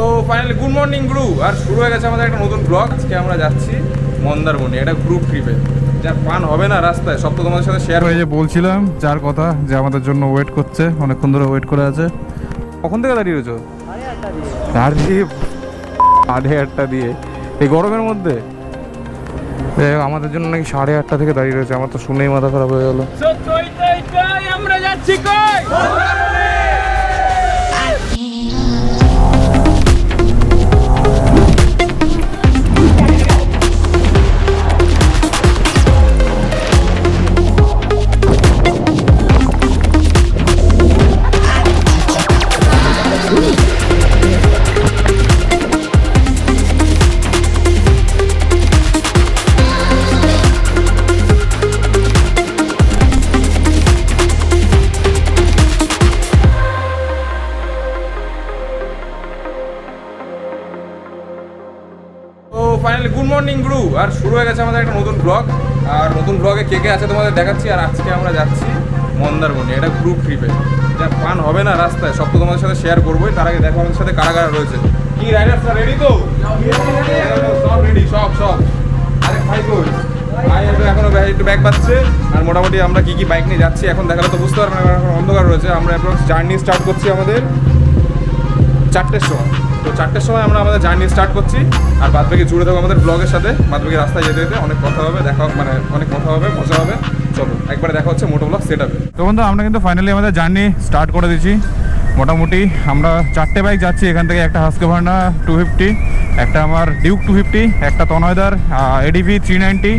তো finally good morning group আর শুরু হয়ে গেছে আমাদের একটা নতুন ব্লগ। আজকে আমরা যাচ্ছি মন্দারমণি, একটা গ্রুপ ট্রিপে। যা ফান হবে না রাস্তায়, সব তো তোমাদের সাথে শেয়ার হয়ে যে বলছিলাম যার কথা যে আমাদের জন্য ওয়েট করছে, অনেকক্ষণ ধরে ওয়েট করে আছে। কখন থেকে দাঁড়িয়ে রয়েছো? 8:30 দিয়ে এই গরমের মধ্যে। আমাদের জন্য নাকি 8:30 থেকে দাঁড়িয়ে রয়েছে। আমার তো শুনেই মাথা খারাপ হয়ে গেল। আমরা যাচ্ছি কই? ফাইনালি গুড মর্নিং গ্রু আর শুরু হয়ে গেছে আমাদের একটা নতুন ব্লগ। আর নতুন ব্লগে কে কে আছে তোমাদের দেখাচ্ছি। আর আজকে আমরা যাচ্ছি মন্দারমণি, এটা গ্রুপ ট্রিপে। যা ফান হবে না রাস্তায়, সব তো তোমাদের সাথে শেয়ার করবোই। তার আগে দেখো আমাদের সাথে কারা কারা রয়েছে। কি রাইডার্সরা রেডি তো? সব রেডি, সব। আরে ভাই কই? ভাই এখনো একটু ব্যাগ পাচ্ছে। আর মোটামুটি আমরা কি বাইক নিয়ে যাচ্ছি এখন দেখালে তো বুঝতে পারবেন, এখন অন্ধকার রয়েছে। আমরা অ্যাপ্রক্স জার্নি স্টার্ট করছি আমাদের 4টের সময়। তো 4টের সময় আমরা আমাদের জার্নি স্টার্ট করছি। আর বাদবাকি জুড়ে থাকবো আমাদের ব্লগের সাথে। বাদবাকি রাস্তায় যেতে যেতে অনেক কথা হবে, অনেক কথা হবে, মজা হবে। চলো একবারে দেখা হচ্ছে মোটো ব্লগ সেট হবে। তো বন্ধু আমরা কিন্তু ফাইনালি আমাদের জার্নি স্টার্ট করে দিয়েছি। মোটামুটি আমরা 4টে বাইক যাচ্ছি এখান থেকে। একটা হাস্কভার্না 250, একটা আমার ডিউক 250, একটা তনয়দার এডিভি 390,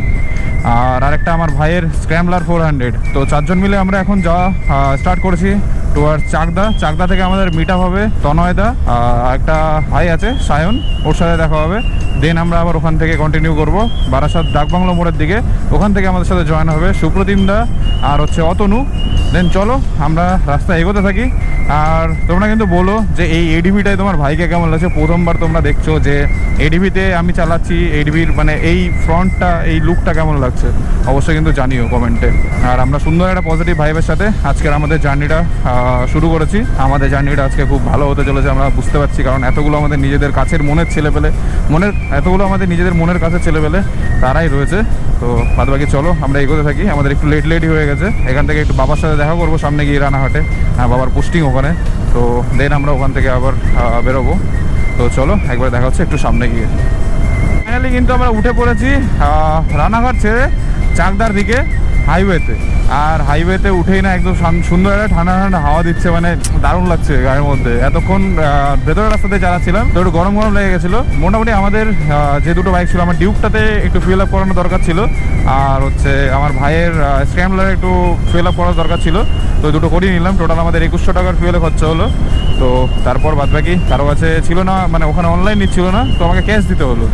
আর আরেকটা আমার ভাইয়ের স্ক্র্যাম্বলার 400। তো 4জন মিলে আমরা এখন যাওয়া স্টার্ট করেছি টুয়ার্ডস চাকদা থেকে আমাদের মিট আপ হবে তনয়দা, একটা ভাই আছে সায়ন, ওর সাথে দেখা হবে। দেন আমরা আবার ওখান থেকে কন্টিনিউ করব বারাসাত ডাকবাংলো মোড়ের দিকে। ওখান থেকে আমাদের সাথে জয়েন হবে সুপ্রতিমদা আর অতনু। দেন চলো আমরা রাস্তায় এগোতে থাকি। আর তোমরা কিন্তু বলো যে এই এডিভিটাই তোমার ভাইকে কেমন লাগছে। প্রথমবার তোমরা দেখছো যে এডিভিতে আমি চালাচ্ছি, এডিভির মানে এই ফ্রন্টটা, এই লুকটা কেমন লাগছে অবশ্যই কিন্তু জানিও কমেন্টে। আর আমরা সুন্দর একটা পজিটিভ ভাইবের সাথে আজকের আমাদের জার্নিটা শুরু করেছি। আমাদের জার্নিটা আজকে খুব ভালো হতে চলেছে আমরা বুঝতে পারছি, কারণ এতগুলো আমাদের নিজেদের কাছের মনের ছেলেপেলে, এতগুলো আমাদের নিজেদের মনের কাছের ছেলেপেলে তারাই রয়েছে। তো বাদবাকি চলো আমরা এগোতে থাকি। আমাদের একটু লেটই হয়ে গেছে। এখান থেকে একটু বাবার সাথে দেখা করবো সামনে গিয়ে রানাঘাটে, বাবার পোস্টিং ওখানে। তো দেন আমরা ওখান থেকে আবার বেরোবো। তো চলো একবার দেখা হচ্ছে একটু সামনে গিয়ে। ফাইনালি কিন্তু আমরা উঠে পড়েছি রানাঘাট ছেড়ে চাকদার দিকে হাইওয়েতে। আর হাইওয়েতে উঠেই না একদম সুন্দর একটা ঠান্ডা ঠান্ডা হাওয়া দিচ্ছে, মানে দারুণ লাগছে গায়ের মধ্যে। এতক্ষণ ভেতরের রাস্তাতে চালাচ্ছিলাম তো একটু গরম লেগে গেছিলো। মোটামুটি আমাদের যে দুটো বাইক ছিল, আমার ডিউকটাতে একটু ফুয়েল আপ করানো দরকার ছিল, আর আমার ভাইয়ের স্ক্র্যাম্বলারে একটু ফুয়েল আপ করার দরকার ছিল। তো দুটো করিয়ে নিলাম। টোটাল আমাদের 2100 টাকার ফুয়েলে খরচা হলো। তো তারপর বাদবাকি কারো কাছে ছিল না, মানে ওখানে অনলাইন নিচ্ছিল না, তো আমাকে ক্যাশ দিতে হলো।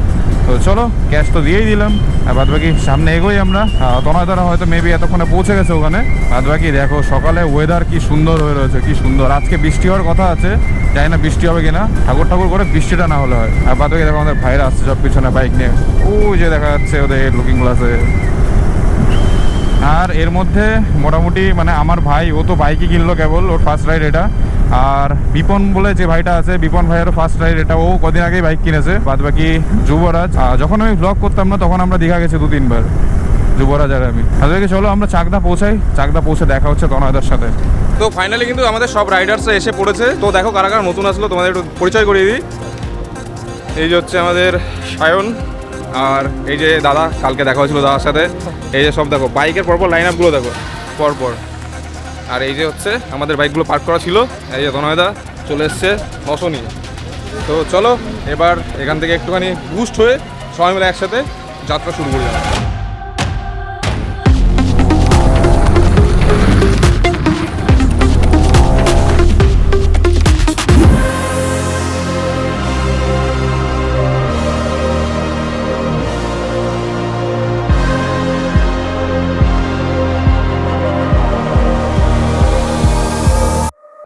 তো চলো ক্যাশ তো দিয়েই দিলাম। আর বাদবাকি সামনে এগোই আমরা। তনয়দারা হয়তো মেবি এতক্ষণে পৌঁছে গেছে ওখানে। বাদবাকি দেখো সকালে ওয়েদার কি সুন্দর হয়ে রয়েছে, কি সুন্দর। আজকে বৃষ্টি হওয়ার কথা আছে, জানি না বৃষ্টি হবে কিনা। ঠাকুর করে বৃষ্টিটা না হলে হয়। আর বাদবাকি দেখো আমাদের ভাইরা আসছে সব পিছনে বাইক নিয়ে। ওই যে দেখা যাচ্ছে ওদের লুকিং গ্লাসে। আর এর মধ্যে মোটামুটি মানে আমার ভাই ও তো বাইকই কিনলো কেবল, ওর ফার্স্ট রাইড এটা। আর বিপন বলে যে ভাইটা আছে, বিপন ভাইয়েরও ফার্স্ট রাইড এটা, ও কদিন আগেই বাইক কিনেছে। বাদ বাকি যুবরাজ, যখন আমি ব্লগ করতাম না তখন আমরা দীঘা গেছি 2-3 বার, যুবরাজ আর আমি। তাদেরকে চলো আমরা চাকদা পৌঁছে দেখা হচ্ছে তনয়দার সাথে। তো ফাইনালি কিন্তু আমাদের সব রাইডার্সরা এসে পড়েছে। তো দেখো কারা কারা নতুন আসলো, তোমাদের একটু পরিচয় করিয়ে দিই। এই যে হচ্ছে আমাদের সায়ন, আর এই যে দাদা, কালকে দেখা হয়েছিল দাদার সাথে। এই যে সব দেখো বাইকের পরপর লাইন আপগুলো দেখো পরপর। আর এই যে হচ্ছে আমাদের বাইকগুলো পার্ক করা ছিল। এই যে তনয়দা চলে এসছে নশো নিয়ে। তো চলো এবার এখান থেকে একটুখানি বুস্ট হয়ে সবাই মিলে একসাথে যাত্রা শুরু করে যাবো।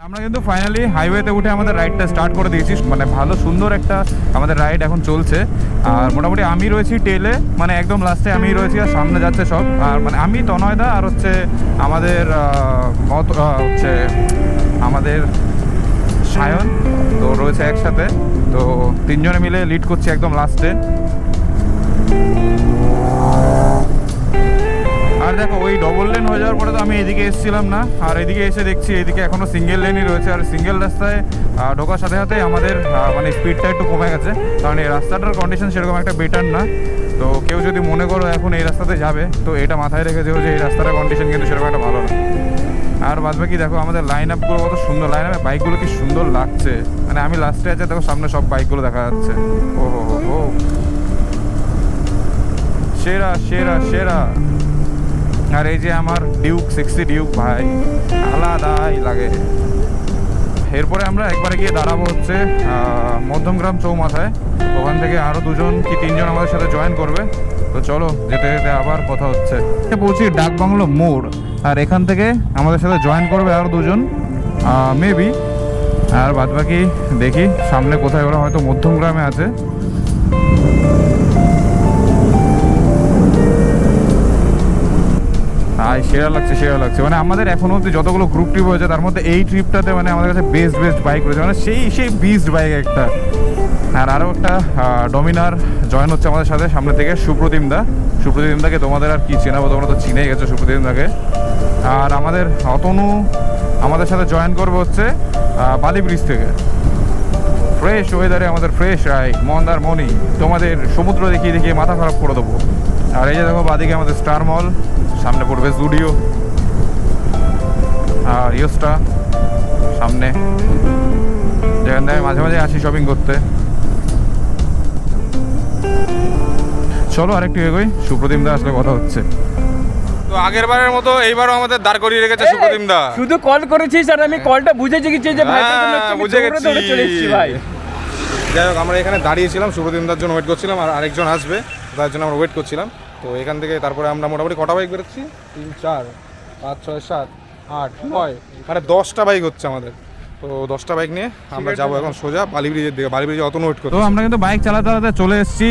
আমরা কিন্তু ফাইনালি হাইওয়েতে উঠে আমাদের রাইডটা স্টার্ট করে দিয়েছি। মানে ভালো সুন্দর একটা আমাদের রাইড এখন চলছে। আর মোটামুটি আমি রয়েছি টেলে, মানে একদম লাস্টে আমি রয়েছি, আর সামনে যাচ্ছে সব। আর মানে আমি তনয়দা আর আমাদের সায়ন তো রয়েছে একসাথে। তো তিনজনে মিলে লিড করছি একদম লাস্টে। আর দেখো ওই ডবল লেন হয়ে যাওয়ার পরে তো আমি এদিকে এসেছিলাম না, আর এদিকে এসে দেখছি এদিকে এখনও সিঙ্গেল লেনই রয়েছে। আর সিঙ্গেল রাস্তায় ঢোকার সাথে সাথে আমাদের মানে স্পিডটা একটু কমে গেছে, কারণ এই রাস্তাটার কন্ডিশন সেরকম একটা বেটার না। তো কেউ যদি মনে করো এখন এই রাস্তাতে যাবে, তো এটা মাথায় রেখে যেও যে এই রাস্তাটার কন্ডিশন কিন্তু সেরকম একটা ভালো না। আর বাদ বাকি দেখো আমাদের লাইন আপগুলো কত সুন্দর, লাইন আপে বাইকগুলো কি সুন্দর লাগছে। মানে আমি লাস্টে আছে, দেখো সামনে সব বাইকগুলো দেখা যাচ্ছে। ও হো, সেরা সেরা সেরা। আর এই যে আমার ডিউক 60 ডিউক ভাই, আলাদাই লাগে। এরপরে আমরা একবারে গিয়ে দাঁড়াবো হচ্ছে মধ্যমগ্রাম চৌমাথায়। ওখান থেকে আরও 2জন কি 3জন আমাদের সাথে জয়েন করবে। তো চলো যেতে যেতে আবার কথা হচ্ছে। পৌঁছি ডাকবাংলো মোড়, আর এখান থেকে আমাদের সাথে জয়েন করবে আরও 2জন মেবি। আর বাদবাকি দেখি সামনে কোথায়, ওরা হয়তো মধ্যমগ্রামে আছে। সেরা লাগছে, সেরা লাগছে। মানে আমাদের এখনো অব্দি যতগুলো গ্রুপ ট্রিপ হয়েছে তার মধ্যে এই ট্রিপটাতে মানে আমাদের কাছে বেস্ট বাইক রয়েছে, মানে সেই বিস্ট বাইক একটা। আর আরও একটা ডমিনার জয়েন হচ্ছে আমাদের সাথে সামনে থেকে, সুপ্রতিম দাকে তোমাদের আর কি চেনাবো, তোমরা তো চিনেই গেছো সুপ্রতিম দাকে। আর আমাদের অতনু আমাদের সাথে জয়েন করবে হচ্ছে বালি ব্রিজ থেকে। ফ্রেশ ওয়েদারে আমাদের ফ্রেশ রাইড মন্দারমণি, তোমাদের সমুদ্র দেখিয়ে দেখিয়ে মাথা খারাপ করে দেবো। আর এই যে দেখো বাদিকে আমাদের স্টার মল, সামনে পড়বে জুডিও আর ইয়োস্টা সামনে, যেখান থেকে মাঝে মাঝে আসি শপিং করতে। চলো আরেকটু এগোই, সুপ্রতিম দা আসলে কথা হচ্ছে। তো আগের বারের মতো এইবারও আমাদের দাঁড় করিয়ে রেখেছে সুপ্রতিম দা। শুধু কল করেছিস আর আমি কলটা বুঝেছি যে ভাই বুঝে গেছি, চলে এসেছি ভাই। যাই হোক আমরা এখানে দাঁড়িয়েছিলাম, সুপ্রতিম দার জন্য ওয়েট করছিলাম, আর আরেকজন আসবে তার জন্য আমরা ওয়েট করছিলাম। তো এখান থেকে তারপরে আমরা মোটামুটি কটা বাইক বেরোচ্ছি, 3, 4, 5, 6, 7, 8, 9 মানে 10টা বাইক হচ্ছে আমাদের। তো 10টা বাইক নিয়ে আমরা যাবো এখন সোজা বালি ব্রিজের দিকে। বালি ব্রিজে অত ওয়েট করতে। তো আমরা কিন্তু বাইক চালাতে চালাতে চলে এসেছি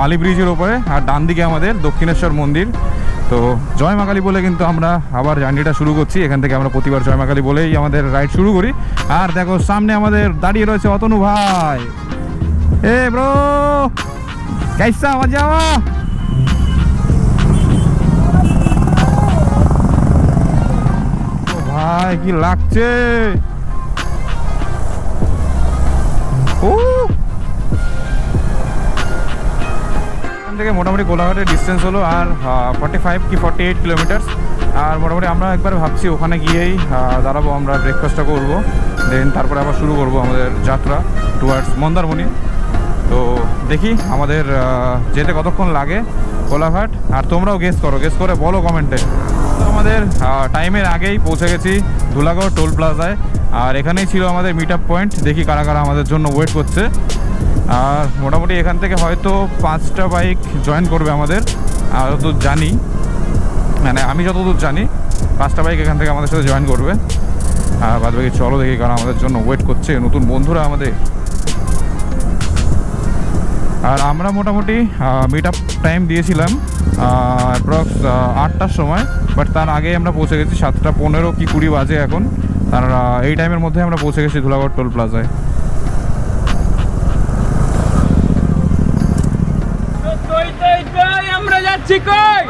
বালি ব্রিজের ওপরে, আর ডান দিকে আমাদের দক্ষিণেশ্বর মন্দির। তো জয় মা কালী বলে কিন্তু আমরা আবার জার্নিটা শুরু করছি। এখান থেকে আমরা প্রতিবার জয় মা কালী বলেই আমাদের রাইড শুরু করি। আর দেখো সামনে আমাদের দাঁড়িয়ে রয়েছে অতনু ভাই। এ ব্রো कैसा मजा हुआ? ভাই কি লাগছে, এখান থেকে মোটামুটি কোলাঘাটের ডিস্টেন্স হলো আর 45 কি 48 কিলোমিটার। আর মোটামুটি আমরা একবার ভাবছি ওখানে গিয়েই দাঁড়াবো, আমরা ব্রেকফাস্টটা করবো, দেন তারপরে আবার শুরু করবো আমাদের যাত্রা টুয়ার্ডস মন্দারমণি। তো দেখি আমাদের যেতে কতক্ষণ লাগে কোলাঘাট, আর তোমরাও গেস করে বলো কমেন্টে। তো আমাদের টাইমের আগেই পৌঁছে গেছি ধুলাগড় টোল প্লাজায়, আর এখানেই ছিল আমাদের মিট আপ পয়েন্ট। দেখি কারা কারা আমাদের জন্য ওয়েট করছে। আর মোটামুটি এখান থেকে হয়তো 5টা বাইক জয়েন করবে আমাদের, আর যতদূর জানি, মানে আমি যতদূর জানি 5টা বাইক এখান থেকে আমাদের সাথে জয়েন করবে। আর বাদ বাকি চলো দেখি কারা আমাদের জন্য ওয়েট করছে, নতুন বন্ধুরা আমাদের। আর আমরা মোটামুটি মিট আপ টাইম দিয়েছিলাম অ্যাপ্রক্স 8টার সময়, বাট তার আগে আমরা পৌঁছে গেছি 7:15 কি 20 বাজে এখন। আর এই টাইমের মধ্যে আমরা পৌঁছে গেছি ধুলাগড় টোল প্লাজায়। আমরা যাচ্ছি কই?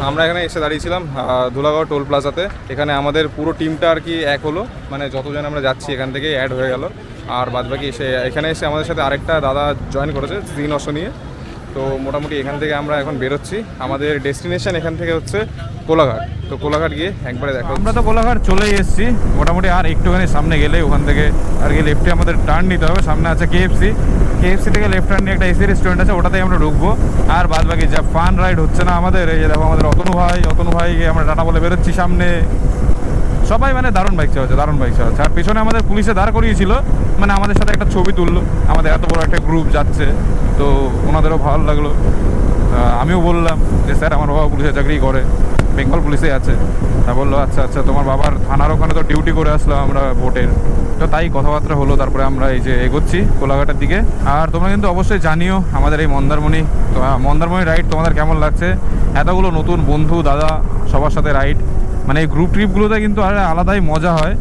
আমরা এখানে এসে দাঁড়িয়েছিলাম ধুলাগড় টোল প্লাজাতে। এখানে আমাদের পুরো টিমটা আর কি এক হলো, মানে যতজন আমরা যাচ্ছি এখান থেকে অ্যাড হয়ে গেল। আর বাদবাকি এখানে এসে আমাদের সাথে আরেকটা দাদা জয়েন করেছে শ্রীনশো নিয়ে। তো মোটামুটি এখান থেকে আমরা এখন বেরোচ্ছি, আমাদের ডেস্টিনেশন এখান থেকে হচ্ছে কোলাঘাট। তো কোলাঘাট গিয়ে একবারে দেখো। আমরা তো কোলাঘাট চলেই এসেছি মোটামুটি, আর একটুখানি সামনে গেলে ওখান থেকে আর কি লেফটে আমাদের টার্ন নিতে হবে। সামনে আছে কেএফসি থেকে লেফট টার্ন নিয়ে একটা এসি রেস্টুরেন্ট আছে, ওটাতেই আমরা ঢুকবো। আর বাদ বাকি যা ফান রাইড হচ্ছে না আমাদের, এই যে দেখো আমাদের অতনু ভাইকে আমরা টাটা বলে বেরোচ্ছি সামনে। সবাই মানে দারুণ বাইক চালাচ্ছে। আর পিছনে আমাদের পুলিশে দাঁড় করিয়েছিল, মানে আমাদের সাথে একটা ছবি তুললো, আমাদের এত বড় একটা গ্রুপ যাচ্ছে, তো ওনাদেরও ভালো লাগলো। আমিও বললাম যে স্যার আমার বাবা পুলিশের চাকরি করে, বেঙ্গল পুলিশে আছে। তা বললো আচ্ছা তোমার বাবার থানার ওখানে তো ডিউটি করে আসলাম আমরা ভোটের। তো তাই কথাবার্তা হলো, তারপরে আমরা এই যে এগোচ্ছি কোলাঘাটের দিকে। আর তোমরা কিন্তু অবশ্যই জানিও আমাদের এই মন্দারমণি রাইড তোমাদের কেমন লাগছে। এতগুলো নতুন বন্ধু দাদা সবার সাথে রাইড, মানে এই গ্রুপ ট্রিপগুলোতে কিন্তু আর আলাদাই মজা হয়।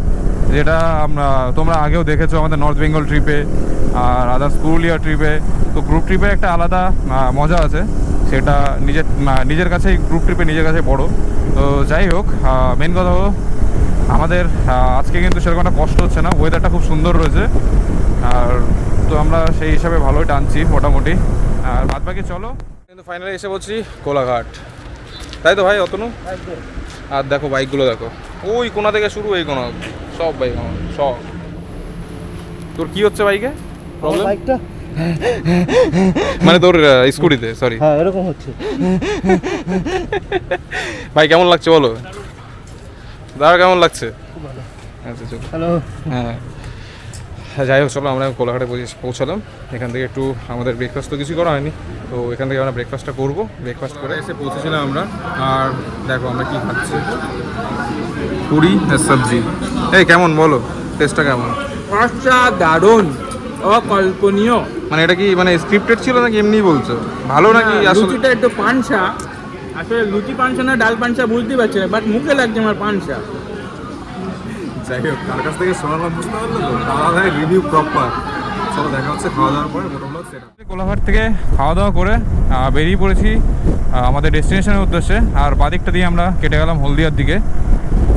যেটা আমরা তোমরা আগেও দেখেছো আমাদের নর্থ বেঙ্গল ট্রিপে আর আদার্স পুরুলিয়া ট্রিপে। তো গ্রুপ ট্রিপে একটা আলাদা মজা আছে, সেটা নিজের কাছেই গ্রুপ ট্রিপে নিজের কাছে বড়। তো যাই হোক, মেন কথা হলো আমাদের আজকে কিন্তু সেরকম একটা কষ্ট হচ্ছে না, ওয়েদারটা খুব সুন্দর রয়েছে। আর তো আমরা সেই হিসাবে ভালোই টানছি মোটামুটি। আর বাদ বাকি চলো। কিন্তু ফাইনালি এসে বলছি কোলাঘাট, তাই তো ভাই অতনু? আর দেখো বাইকগুলো দেখো, ওই কোনা থেকে শুরু এই কোনা অবধি সব বাইক আমার সব। তোর কি হচ্ছে বাইকে প্রবলেম? বাইকটা মানে তোর স্কুটিতে, সরি। হ্যাঁ এরকম হচ্ছে। ভাই কেমন লাগছে বলো? দাদা কেমন লাগছে? আচ্ছা চলো। হ্যালো। হ্যাঁ যাই হোক, চলো আমরা কোলাঘাটে পৌঁছালাম। এখান থেকে একটু আমাদের ব্রেকফাস্ট তো কিছু করা হয়নি, তো এখান থেকে আমরা ব্রেকফাস্টটা করবো। ব্রেকফাস্ট করে এসে পৌঁছেছিলাম আমরা। আর দেখো আমরা কি খাচ্ছি, পুরি আর সবজি। এই কেমন বলো, টেস্টটা কেমন? অসাধারণ, অকল্পনীয়। মানে এটা কি মানে স্ক্রিপ্টেড ছিল নাকি এমনি বলছো? ভালো নাকি আসলে? লুচিটা একটু পানসা, আসলে লুচি পানসা না ডাল পানসা বুঝতে পারছি না, বাট মুখে লাগছে আমার পানসা। যাই হোক, কার কাছ থেকে শোনালাম বুঝতে পারলো তো, খাওয়া দাওয়ার রিভিউ প্রপার। চলো দেখা হচ্ছে খাওয়া দাওয়ার পরে মোটামুটি সেটা। কোলাঘাট থেকে খাওয়া দাওয়া করে বেরিয়ে পড়েছি আমাদের ডেস্টিনেশনের উদ্দেশ্যে। আর বাদিকটা দিয়ে আমরা কেটে গেলাম হলদিয়ার দিকে।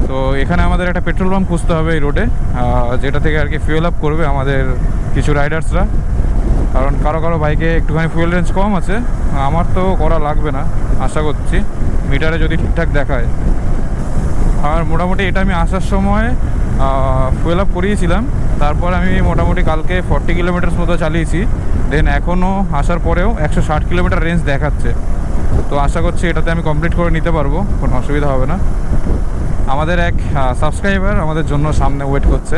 তো এখানে আমাদের একটা পেট্রোল পাম্প খুঁজতে হবে এই রোডে, যেটা থেকে আর কি ফুয়েল আপ করবে আমাদের কিছু রাইডার্সরা। কারণ কারো কারো বাইকে একটুখানি ফুয়েল রেঞ্জ কম আছে, আমার তো করা লাগবে না আশা করছি, মিটারে যদি ঠিকঠাক দেখায়। আর মোটামুটি এটা আমি আসার সময় ফুয়েল আপ করিয়েছিলাম, তারপর আমি মোটামুটি কালকে 40 কিলোমিটার মতো চালিয়েছি। দেন এখনও আসার পরেও 160 কিলোমিটার রেঞ্জ দেখাচ্ছে। তো আশা করছি এটাতে আমি কমপ্লিট করে নিতে পারবো, কোনো অসুবিধা হবে না। আমাদের এক সাবস্ক্রাইবার আমাদের জন্য সামনে ওয়েট করছে।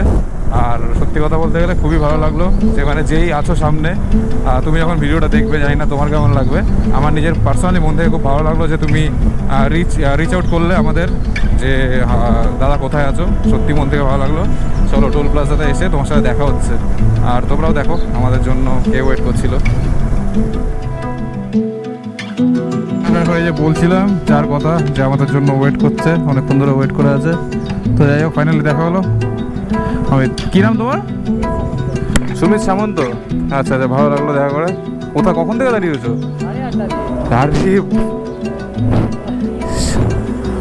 আর সত্যি কথা বলতে গেলে খুবই ভালো লাগলো যে মানে যেই আছো সামনে, তুমি যখন ভিডিওটা দেখবে জানি না তোমার কেমন লাগবে, আমার নিজের পার্সোনালি মন থেকে খুব ভালো লাগলো যে তুমি রিচ আউট করলে আমাদের যে দাদা কোথায় আছো, সত্যি মন থেকে ভালো লাগলো। চলো টোল প্লাজাতে এসে তোমার সাথে দেখা হচ্ছে, আর তোমরাও দেখো আমাদের জন্য কে ওয়েট করছিল। এই যে বলছিলাম যার কথা, যে আমাদের জন্য ওয়েট করছে, অনেকক্ষণ ধরে ওয়েট করে আছে। তো যাই হোক ফাইনালি দেখা হলো। আমি কী নাম তোমার? সুমিত সামন্ত। আচ্ছা আচ্ছা, ভালো লাগলো দেখা করে। কোথা কখন থেকে দাঁড়িয়েছো?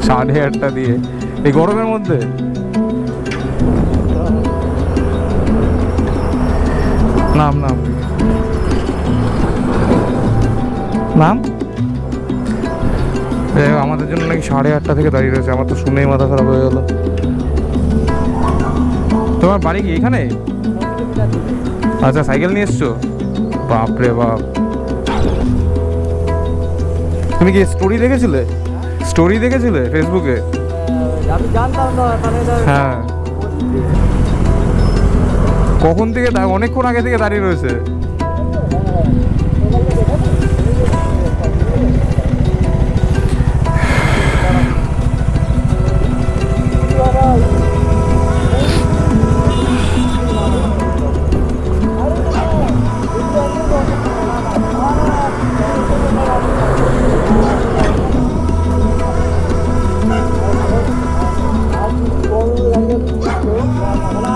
8:30 দিয়ে এই গরমের মধ্যে? নাম নাম নাম আমাদের জন্য নাকি 8:30 থেকে দাঁড়িয়ে রয়েছে। আমার তো শুনেই মাথা খারাপ হয়ে গেল। তোমার বাড়ি কি এখানে? আচ্ছা, সাইকেল নিয়ে এসছো? বাপরে বাপ। তুমি কি স্টোরি দেখেছিলে? স্টোরি দেখেছিলে ফেসবুকে? আমি জানতাম না তাহলে। হ্যাঁ, কখন থেকে অনেকক্ষণ আগে থেকে দাঁড়িয়ে রয়েছে।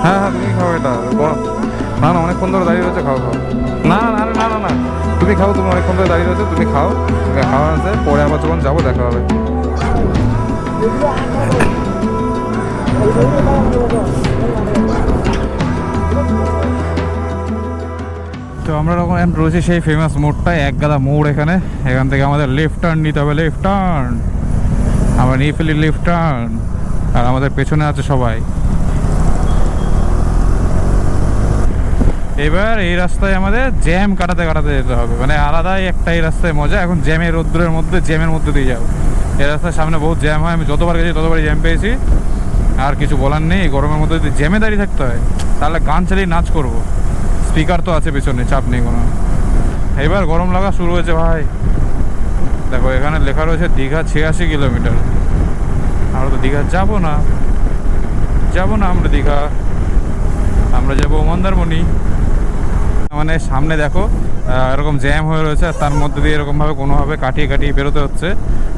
হ্যাঁ হ্যাঁ, তুমি খাও এটা। না না, অনেকক্ষণ ধরে দাঁড়িয়ে রয়েছে, খাও খাও। না না না না না, তুমি খাও, তুমি অনেকক্ষণ ধরে দাঁড়িয়ে রয়েছে, তুমি খাও। খাওয়া আছে, পরে আবার যখন যাবো দেখা হবে। তো আমরা এখন রয়েছি সেই ফেমাস মোড়টায়, একগাদা মোড়। এখান থেকে আমাদের লেফট টার্ন নিতে হবে, লেফট টার্ন। আমরা নিয়ে ফেলি লেফট টার্ন, আর আমাদের পেছনে আছে সবাই। এবার এই রাস্তায় আমাদের জ্যাম কাটাতে কাটাতে যেতে হবে, মানে আলাদাই একটা এই রাস্তায় মজা। এখন জ্যামের রোদ্রের মধ্যে, জ্যামের মধ্যে দিয়ে যাও। এই রাস্তার সামনে বহুত জ্যাম হয়, আমি যতবার গেছি ততবারই জ্যাম পেয়েছি। আর কিছু বলার নেই, গরমের মধ্যে যদি জ্যামে দাঁড়িয়ে থাকতে হয় তাহলে গান চালিয়ে নাচ করবো। স্পিকার তো আছে পেছনে, চাপ নেই কোনো। এবার গরম লাগা শুরু হয়েছে ভাই। দেখো এখানে লেখা রয়েছে দীঘা 86 কিলোমিটার। আমরা তো দীঘা যাবো না আমরা দীঘা, আমরা যাবো মন্দারমণি। মানে সামনে দেখো এরকম জ্যাম হয়ে রয়েছে, আর তার মধ্যে দিয়ে এরকমভাবে কোনোভাবে কাটিয়ে কাটিয়ে বেরোতে হচ্ছে।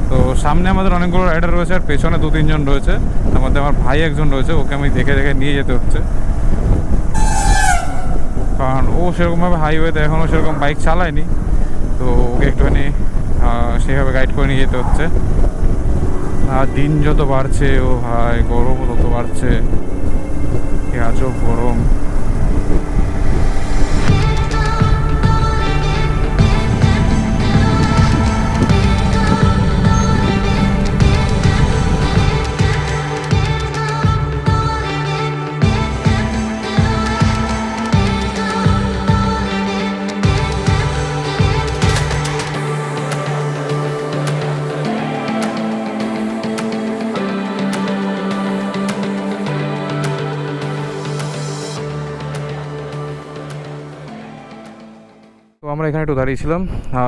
তো সামনে আমাদের অনেকগুলো রাইডার রয়েছে, আর পেছনে 2-3 জন রয়েছে। তার মধ্যে আমার ভাই একজন রয়েছে, ওকে আমি দেখে দেখে নিয়ে যেতে হচ্ছে, কারণ ও সেরকমভাবে হাইওয়েতে এখনও সেরকম বাইক চালায়নি। তো ওকে একটুখানি সেভাবে গাইড করে নিয়ে যেতে হচ্ছে। আর দিন যত বাড়ছে ও ভাই গরমও তত বাড়ছে, কি আজব গরম। তো আমরা এখানে একটু দাঁড়িয়েছিলাম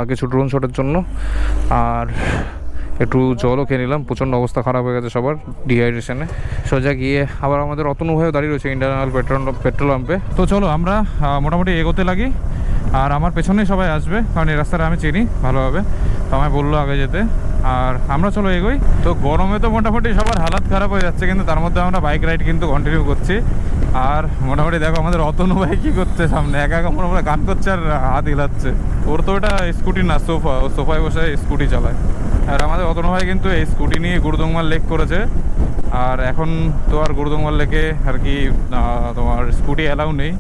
কিছু ড্রোন শটের জন্য, আর একটু জলও খেয়ে নিলাম। প্রচণ্ড অবস্থা খারাপ হয়ে গেছে সবার ডিহাইড্রেশনে। সোজা গিয়ে আবার আমাদের অতনু হয়েও দাঁড়িয়ে রয়েছে ইন্টারনাল পেট্রোল পাম্পে। তো চলো আমরা মোটামুটি এগোতে লাগি, আর আমার পেছনেই সবাই আসবে, কারণ এই রাস্তাটা আমি চিনি ভালোভাবে। তো আমায় বললো আগে যেতে, আর আমরা চলো এগোই। তো গরমে তো মোটামুটি সবার হালাত খারাপ হয়ে যাচ্ছে, কিন্তু তার মধ্যে আমরা বাইক রাইড কিন্তু কন্টিনিউ করছি। আর মোটামুটি দেখো আমাদের অতনু ভাই কী করছে সামনে, একা একা মোটামুটি গান করছে আর হাত হিলাচ্ছে। ওর তো ওটা স্কুটি না, সোফা, ও সোফায় বসে স্কুটি চালায়। আর আমাদের অতনু ভাই কিন্তু এই স্কুটি নিয়ে গুরুদংমাল লেক করেছে। আর এখন তো আর গুরুদংমাল লেকে আর কি তোমার স্কুটি অ্যালাউ নেই।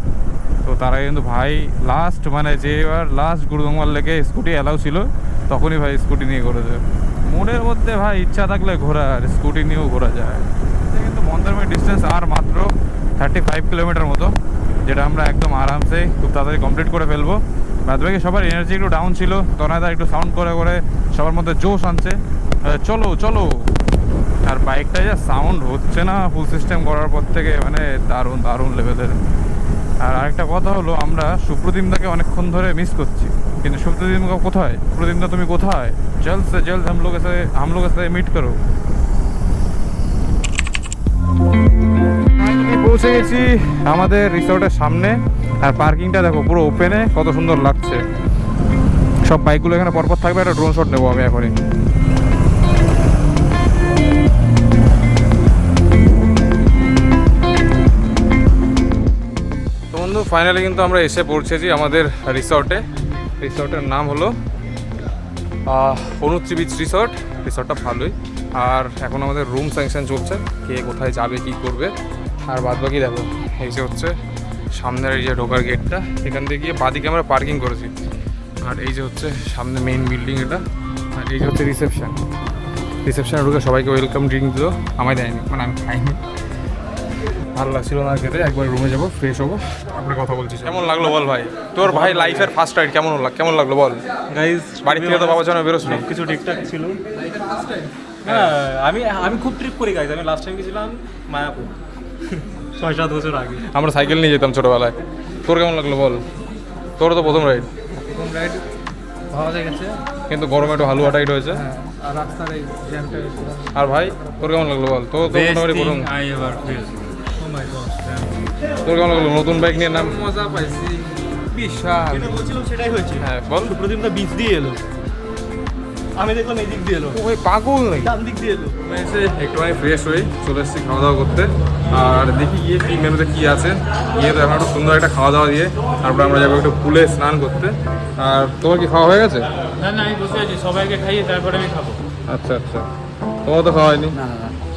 তো তারা কিন্তু ভাই লাস্ট মানে যেবার লাস্ট গুরুদংমাল লেকে স্কুটি অ্যালাউ ছিল, তখনই ভাই স্কুটি নিয়ে করেছে। মনের মধ্যে ভাই ইচ্ছা থাকলে ঘোরার, স্কুটি নিয়েও ঘোরা যায়। কিন্তু মন্দারমণি ডিস্টেন্স আর মাত্র 35 কিলোমিটার মতো, যেটা আমরা একদম আরামসে খুব তাড়াতাড়ি কমপ্লিট করে ফেলবো। বাদবাকি সবার এনার্জি একটু ডাউন ছিল, তনাদা একটু সাউন্ড করে করে সবার মধ্যে জোশ আনছে, চলো চলো। আর বাইকটা যা সাউন্ড হচ্ছে না ফুল সিস্টেম করার পর থেকে, মানে দারুণ দারুণ লেভেলের। আর আরেকটা কথা হলো, আমরা সুপ্রদীপদাকে অনেকক্ষণ ধরে মিস করছি, কিন্তু সুপ্রদীপ কোথায়? সুপ্রদীপদা তুমি কোথায়? জলদ সে জলদ हम लोग से মিট করো। পৌঁছে গেছি আমাদের রিসর্টের সামনে, আর পার্কিংটা দেখো পুরো ওপেনে, কত সুন্দর লাগছে। সব বাইকগুলো এখানে পরপর থাকবে, একটা ড্রোন শট নেবো আমি এখনই। তো বন্ধু ফাইনালি কিন্তু আমরা এসে পৌঁছেছি আমাদের রিসর্টের নাম হলো অনুত্রি বিচ রিসর্ট। রিসর্টটা ভালোই, আর এখন আমাদের রুম স্যাংশন চলছে, কে কোথায় যাবে কি করবে। আর বাদ বাকি দেখো, এই যে হচ্ছে সামনের এই যে ঢোকার গেটটা, এখান থেকে গিয়ে বাদিকে আমরা পার্কিং করেছি। আর এই যে হচ্ছে সামনে মেইন বিল্ডিং এটা, আর এই যে হচ্ছে রিসেপশনে ঢুকে সবাইকে ওয়েলকাম ড্রিঙ্ক দিল, আমায় দেয়নি, মানে আমি খাইনি, ভালো লাগছিল না খেতে। একবার রুমে যাবো, ফ্রেশ হবো, আমরা কথা বলছি। কেমন লাগলো বল ভাই তোর? ভাই লাইফের ফার্স্ট রাইড কেমন লাগলো বল? গাইস বাড়ি থেকে তো বাবা জানো বেরোস না, কিছু ঠিকঠাক ছিল। হ্যাঁ আমি খুব ট্রিপ করি গাইস। আমি লাস্ট টাইম গেছিলাম মায়াপুর 6-7 বছর আগে। আমরা সাইকেল নিয়ে যেতাম ছোটোবেলায়। তোর কেমন লাগলো বল? তোরও তো প্রথম রাইড ভালো লেগেছে, কিন্তু গরমে একটু হালুয়া টাইট হয়েছে। আর রাস্তার এই জ্যামটা ছিল। আর ভাই তোর কেমন লাগলো বল? তোর তো মোটামুটি প্রথম। তোর কেমন লাগলো নতুন বাইক নিয়ে? নাম মজা পাইছি বিশাল, যেটা বলছিলাম সেটাই হয়েছে। হ্যাঁ বল। সুপ্রদীপদা বিচ দিয়ে এলো, আমি দেখলাম এই দিক দিয়ে এলো, ওই পাগল নাকি? ডান দিক দিয়ে এলো। এসে একটুখানি ফ্রেশ হয়ে চলে এসেছি খাওয়া দাওয়া করতে, আর দেখি গিয়ে কি মেনুতে কী আছে। গিয়ে তো এখন একটু সুন্দর একটা খাওয়া দাওয়া দিয়ে তারপরে আমরা যাবো একটু পুলে স্নান করতে। আর তোমার কি খাওয়া হয়ে গেছে? না আমি বসে আছি, সবাইকে খাইয়ে তারপরে আমি খাবো। আচ্ছা তোমার তো খাওয়া হয়নি? না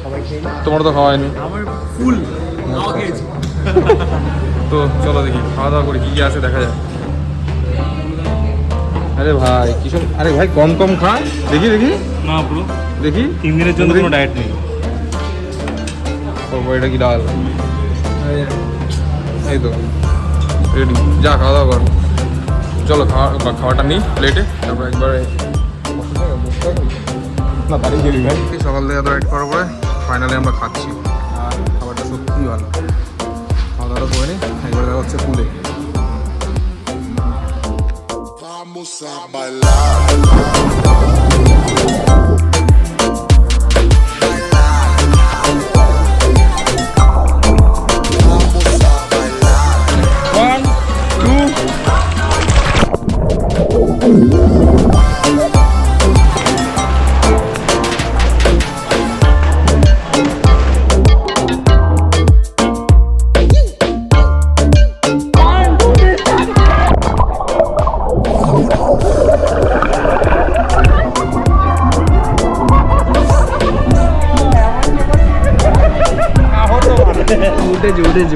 সবাই খেয়ে তোমার তো খাওয়া হয়নি? আমার ফুল খাওয়া খেয়েছি। তো চলো দেখি খাওয়া দাওয়া করি, কী কী আছে দেখা যায়। আরে ভাই কিশোর, আরে ভাই কম খা, দেখি না ব্রো, দেখি 3 দিনের জন্য কোনো ডায়েট নেই। ও এটা কি ডাল? এই তো রেডি, যা খাওয়া দাওয়া কর। চলো খাওয়াটা নিই প্লেটে, তারপর একবারে না দাঁড়িয়ে গেলি ভাই। সকাল থেকে এত রাইড করার পরে ফাইনালি আমরা খাচ্ছি, আর খাবারটা সত্যিই ভালো। খাওয়া দাওয়া করে নিই, একবারে দেখা হচ্ছে পুলে। Vamos a bailar. বেড়েছে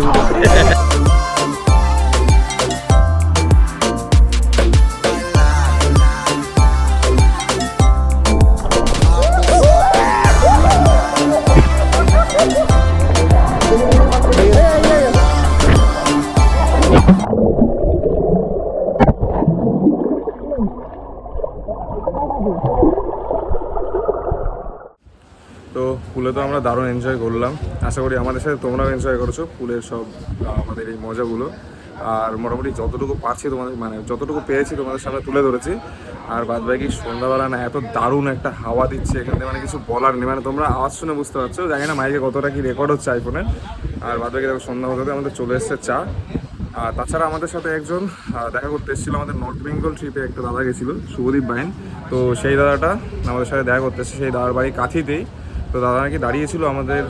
তো পুলে তো আমরা দারুণ এনজয় করলাম, আশা করি আমাদের সাথে তোমরাও এনজয় করেছো পুলের সব আমাদের এই মজাগুলো। আর মোটামুটি যতটুকু পারছি তোমাদের মানে যতটুকু পেয়েছি তোমাদের সামনে তুলে ধরেছি। আর বাদ বাকি সন্ধ্যাবেলা না এত দারুণ একটা হাওয়া দিচ্ছে এখান থেকে, মানে কিছু বলার নেই, মানে তোমরা আওয়াজ শুনে বুঝতে পারছো, জানি না মাইকে কতটা কি রেকর্ড হচ্ছে আইফোনের। আর বাদ বাকি দেখো সন্ধ্যা হতে আমাদের চলে এসছে চা। আর তাছাড়া আমাদের সাথে একজন দেখা করতে এসেছিলো, আমাদের নর্থ বেঙ্গল ট্রিপে একটা দাদা গেছিলো, শুভদীপ বাইন। তো সেই দাদাটা আমাদের সাথে দেখা করতে এসেছে, সেই দাদার বাড়ি কাঁথিতেই। তো দাদা নাকি দাঁড়িয়েছিল, আমাদের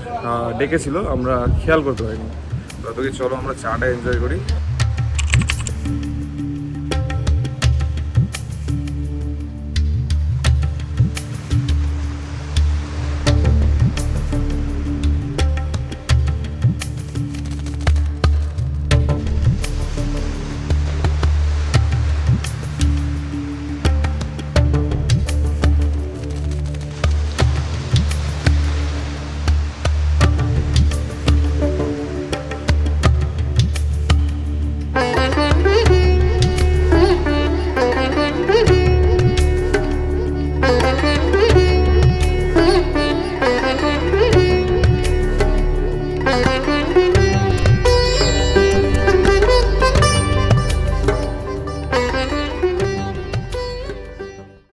ডেকেছিল, আমরা খেয়াল করতে পারিনি। তো চলো আমরা চাটা এনজয় করি।